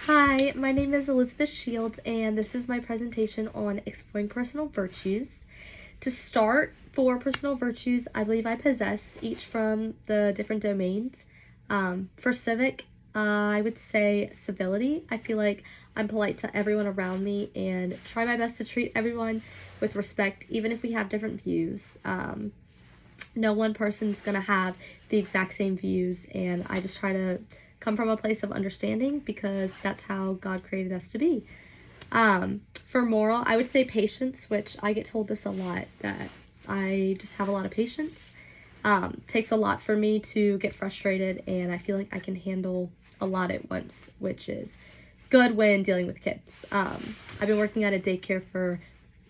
Hi, my name is Elizabeth Shields, and this is my presentation on exploring personal virtues. To start, for personal virtues, I believe I possess each from the different domains. For civic, I would say civility. I feel like I'm polite to everyone around me and try my best to treat everyone with respect, even if we have different views. No one person's gonna have the exact same views, and I just try to come from a place of understanding because that's how God created us to be. For moral, I would say patience, which I get told this a lot, that I just have a lot of patience. Takes a lot for me to get frustrated, and I feel like I can handle a lot at once, which is good when dealing with kids. I've been working at a daycare for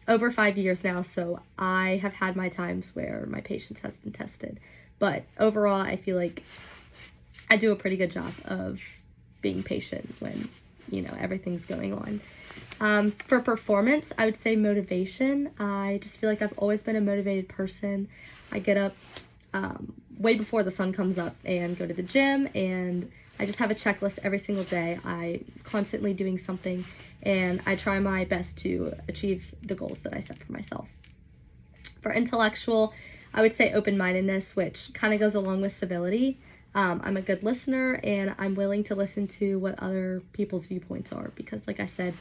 over 5 years now, so I have had my times where my patience has been tested. But overall, I feel like I do a pretty good job of being patient when, everything's going on. For performance, I would say motivation. I just feel like I've always been a motivated person. I get up way before the sun comes up and go to the gym, and I just have a checklist every single day. I'm constantly doing something, and I try my best to achieve the goals that I set for myself. For intellectual, I would say open-mindedness, which kind of goes along with civility. I'm a good listener, and I'm willing to listen to what other people's viewpoints are because, like I said,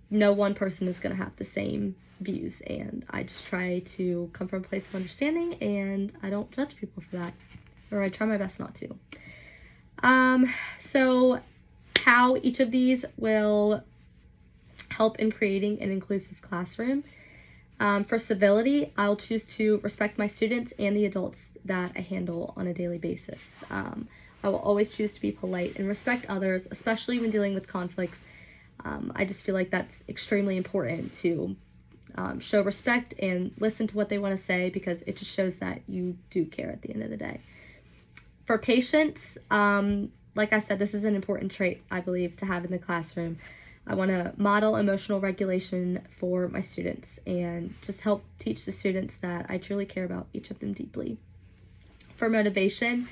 no one person is going to have the same views, and I just try to come from a place of understanding, and I don't judge people for that, or I try my best not to. So how each of these will help in creating an inclusive classroom. For civility, I'll choose to respect my students and the adults that I handle on a daily basis. I will always choose to be polite and respect others, especially when dealing with conflicts. I just feel like that's extremely important to show respect and listen to what they want to say because it just shows that you do care at the end of the day. For patience, like I said, this is an important trait, I believe, to have in the classroom. I want to model emotional regulation for my students and just help teach the students that I truly care about each of them deeply. For motivation,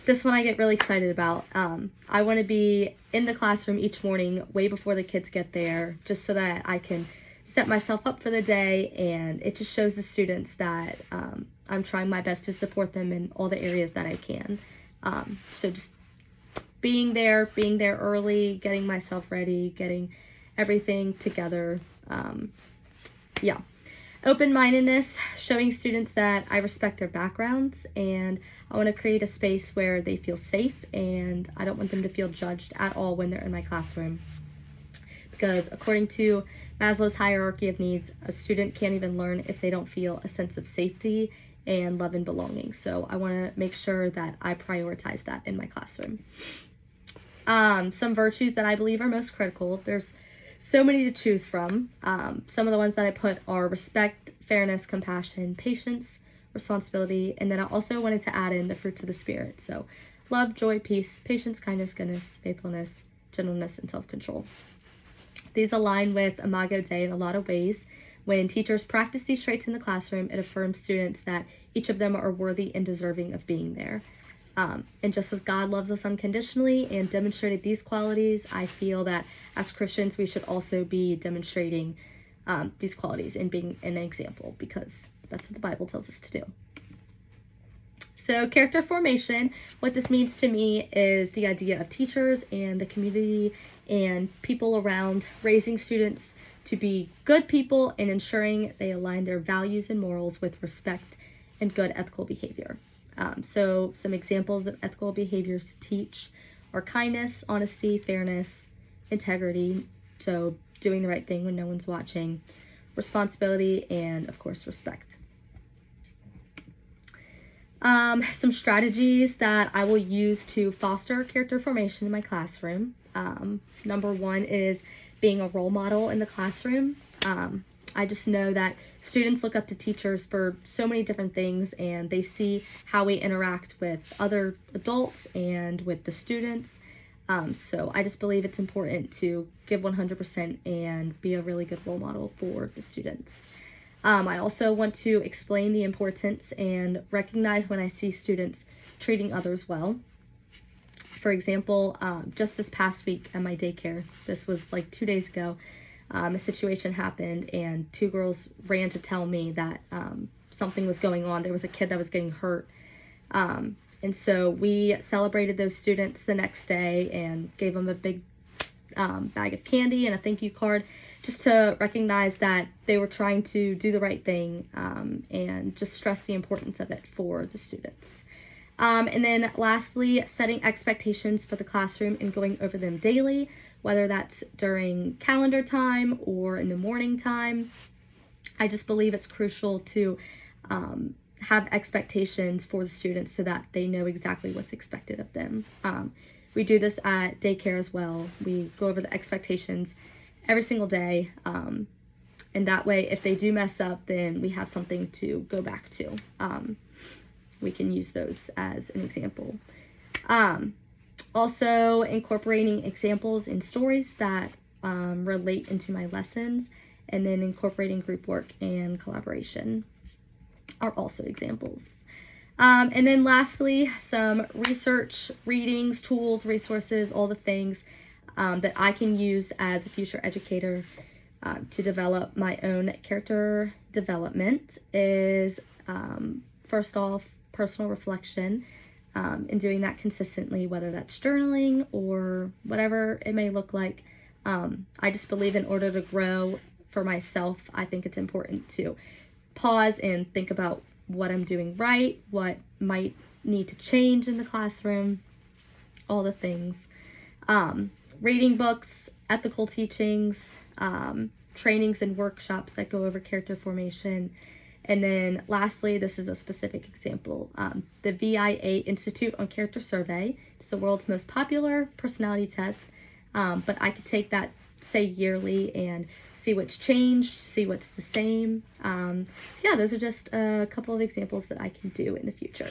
this one I get really excited about. I want to be in the classroom each morning way before the kids get there just so that I can set myself up for the day, and it just shows the students that I'm trying my best to support them in all the areas that I can. So just being there early, getting myself ready, getting everything together. Open-mindedness, showing students that I respect their backgrounds, and I want to create a space where they feel safe, and I don't want them to feel judged at all when they're in my classroom. Because according to Maslow's hierarchy of needs, a student can't even learn if they don't feel a sense of safety and love and belonging. So I want to make sure that I prioritize that in my classroom. Some virtues that I believe are most critical. There's so many to choose from. Some of the ones that I put are respect, fairness, compassion, patience, responsibility, and then I also wanted to add in the fruits of the Spirit. So love, joy, peace, patience, kindness, goodness, faithfulness, gentleness, and self-control. These align with Imago Dei in a lot of ways. When teachers practice these traits in the classroom, it affirms students that each of them are worthy and deserving of being there. And just as God loves us unconditionally and demonstrated these qualities, I feel that as Christians, we should also be demonstrating these qualities and being an example because that's what the Bible tells us to do. So character formation, what this means to me is the idea of teachers and the community and people around raising students to be good people and ensuring they align their values and morals with respect and good ethical behavior. So some examples of ethical behaviors to teach are kindness, honesty, fairness, integrity, so doing the right thing when no one's watching, responsibility, and of course respect. Some strategies that I will use to foster character formation in my classroom. Number one is being a role model in the classroom. I just know that students look up to teachers for so many different things, and they see how we interact with other adults and with the students. So I just believe it's important to give 100% and be a really good role model for the students. I also want to explain the importance and recognize when I see students treating others well. for example, just this past week at my daycare, this was like 2 days ago, a situation happened and 2 girls ran to tell me that something was going on. There was a kid that was getting hurt. And so we celebrated those students the next day and gave them a big bag of candy and a thank you card, just to recognize that they were trying to do the right thing, and just stress the importance of it for the students. And then lastly, setting expectations for the classroom and going over them daily, whether that's during calendar time or in the morning time. I just believe it's crucial to have expectations for the students so that they know exactly what's expected of them. We do this at daycare as well. We go over the expectations every single day, and that way if they do mess up, then we have something to go back to. We can use those as an example. Also incorporating examples and stories that relate into my lessons, and then incorporating group work and collaboration are also examples. And then lastly, some research, readings, tools, resources, all the things that I can use as a future educator to develop my own character development is, first off, personal reflection, and doing that consistently, whether that's journaling or whatever it may look like. I just believe in order to grow for myself, I think it's important to pause and think about what I'm doing right, what might need to change in the classroom, all the things. Reading books, ethical teachings, trainings and workshops that go over character formation. And then lastly, this is a specific example, the VIA Institute on Character Survey. It's the world's most popular personality test, but I could take that, say, yearly and see what's changed, see what's the same. So yeah, those are just a couple of examples that I can do in the future.